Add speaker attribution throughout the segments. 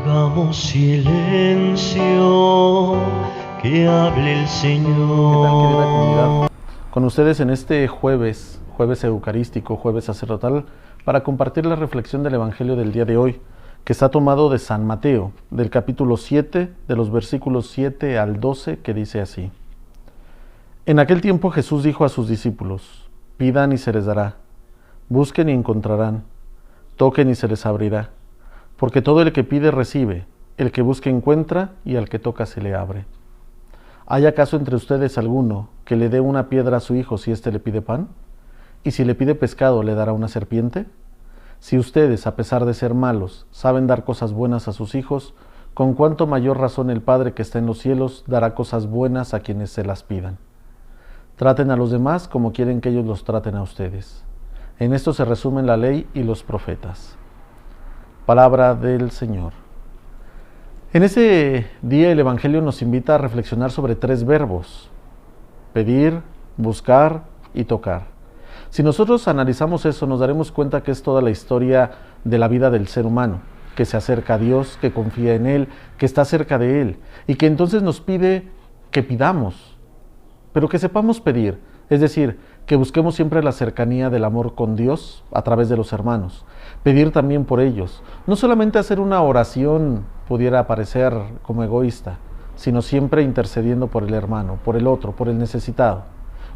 Speaker 1: Hagamos silencio, que hable el Señor.
Speaker 2: ¿Qué tal, querida comunidad? Con ustedes en este jueves eucarístico, jueves sacerdotal, para compartir la reflexión del Evangelio del día de hoy, que está tomado de San Mateo, del capítulo 7, de los versículos 7 al 12, que dice así. En aquel tiempo Jesús dijo a sus discípulos: pidan y se les dará, busquen y encontrarán, toquen y se les abrirá. Porque todo el que pide recibe, el que busca encuentra, y al que toca se le abre. ¿Hay acaso entre ustedes alguno que le dé una piedra a su hijo si éste le pide pan? ¿Y si le pide pescado le dará una serpiente? Si ustedes, a pesar de ser malos, saben dar cosas buenas a sus hijos, ¿con cuánto mayor razón el Padre que está en los cielos dará cosas buenas a quienes se las pidan? Traten a los demás como quieren que ellos los traten a ustedes. En esto se resumen la ley y los profetas. Palabra del Señor. En este día el Evangelio nos invita a reflexionar sobre 3 verbos: pedir, buscar y tocar. Si nosotros analizamos eso, nos daremos cuenta que es toda la historia de la vida del ser humano, que se acerca a Dios, que confía en Él, que está cerca de Él, y que entonces nos pide que pidamos, pero que sepamos pedir, es decir, que busquemos siempre la cercanía del amor con Dios a través de los hermanos, pedir también por ellos, no solamente hacer una oración pudiera parecer como egoísta, sino siempre intercediendo por el hermano, por el otro, por el necesitado.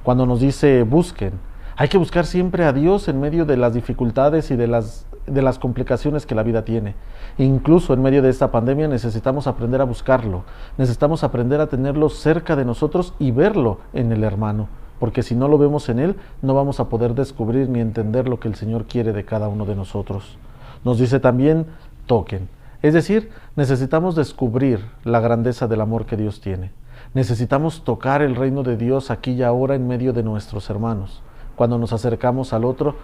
Speaker 2: Cuando nos dice busquen, hay que buscar siempre a Dios en medio de las dificultades y de las complicaciones que la vida tiene. Incluso en medio de esta pandemia necesitamos aprender a buscarlo, necesitamos aprender a tenerlo cerca de nosotros y verlo en el hermano, porque si no lo vemos en él, no vamos a poder descubrir ni entender lo que el Señor quiere de cada uno de nosotros. Nos dice también, toquen. Es decir, necesitamos descubrir la grandeza del amor que Dios tiene. Necesitamos tocar el reino de Dios aquí y ahora en medio de nuestros hermanos. Cuando nos acercamos al otro,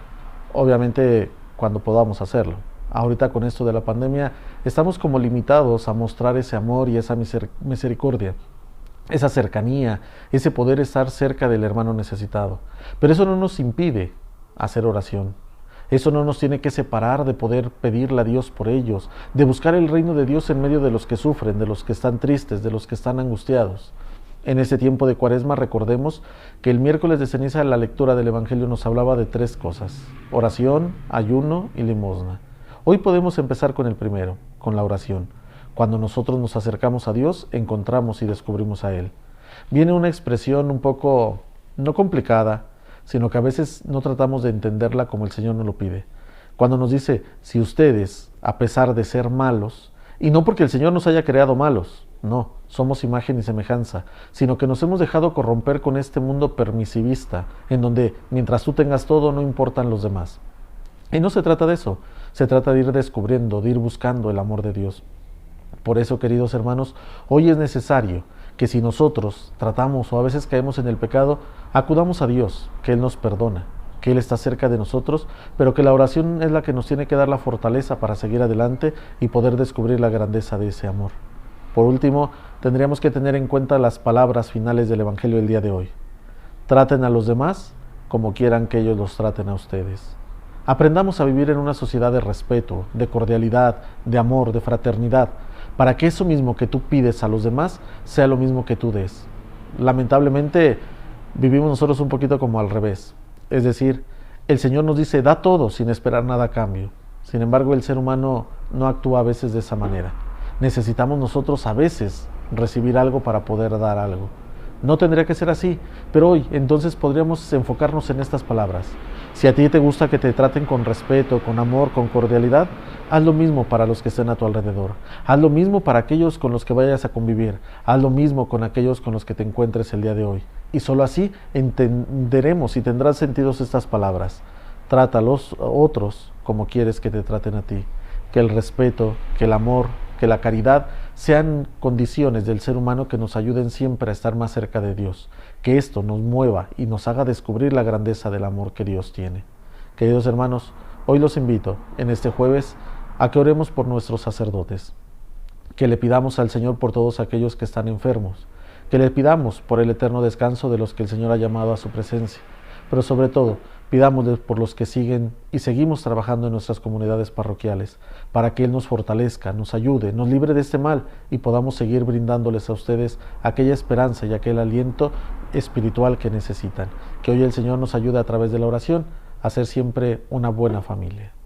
Speaker 2: obviamente cuando podamos hacerlo. Ahorita con esto de la pandemia, estamos como limitados a mostrar ese amor y esa misericordia, esa cercanía, ese poder estar cerca del hermano necesitado. Pero eso no nos impide hacer oración. Eso no nos tiene que separar de poder pedirle a Dios por ellos, de buscar el reino de Dios en medio de los que sufren, de los que están tristes, de los que están angustiados. En este tiempo de Cuaresma recordemos que el miércoles de ceniza la lectura del Evangelio nos hablaba de 3 cosas: oración, ayuno y limosna. Hoy podemos empezar con el primero, con la oración. Cuando nosotros nos acercamos a Dios, encontramos y descubrimos a Él. Viene una expresión un poco, no complicada, sino que a veces no tratamos de entenderla como el Señor nos lo pide. Cuando nos dice, si ustedes, a pesar de ser malos, y no porque el Señor nos haya creado malos, no, somos imagen y semejanza, sino que nos hemos dejado corromper con este mundo permisivista, en donde mientras tú tengas todo no importan los demás. Y no se trata de eso, se trata de ir descubriendo, de ir buscando el amor de Dios. Por eso, queridos hermanos, hoy es necesario que si nosotros tratamos o a veces caemos en el pecado, acudamos a Dios, que Él nos perdona, que Él está cerca de nosotros, pero que la oración es la que nos tiene que dar la fortaleza para seguir adelante y poder descubrir la grandeza de ese amor. Por último, tendríamos que tener en cuenta las palabras finales del Evangelio del día de hoy. Traten a los demás como quieran que ellos los traten a ustedes. Aprendamos a vivir en una sociedad de respeto, de cordialidad, de amor, de fraternidad, para que eso mismo que tú pides a los demás sea lo mismo que tú des. Lamentablemente vivimos nosotros un poquito como al revés. Es decir, el Señor nos dice, da todo sin esperar nada a cambio. Sin embargo, el ser humano no actúa a veces de esa manera. Necesitamos nosotros a veces recibir algo para poder dar algo. No tendría que ser así, pero hoy entonces podríamos enfocarnos en estas palabras. Si a ti te gusta que te traten con respeto, con amor, con cordialidad, haz lo mismo para los que estén a tu alrededor. Haz lo mismo para aquellos con los que vayas a convivir. Haz lo mismo con aquellos con los que te encuentres el día de hoy. Y solo así entenderemos y tendrán sentido estas palabras. Trata a los otros como quieres que te traten a ti. Que el respeto, que el amor, que la caridad sean condiciones del ser humano que nos ayuden siempre a estar más cerca de Dios. Que esto nos mueva y nos haga descubrir la grandeza del amor que Dios tiene. Queridos hermanos, hoy los invito en este jueves a que oremos por nuestros sacerdotes. Que le pidamos al Señor por todos aquellos que están enfermos. Que le pidamos por el eterno descanso de los que el Señor ha llamado a su presencia. Pero sobre todo, Pidámosle por los que siguen y seguimos trabajando en nuestras comunidades parroquiales, para que Él nos fortalezca, nos ayude, nos libre de este mal y podamos seguir brindándoles a ustedes aquella esperanza y aquel aliento espiritual que necesitan. Que hoy el Señor nos ayude a través de la oración a ser siempre una buena familia.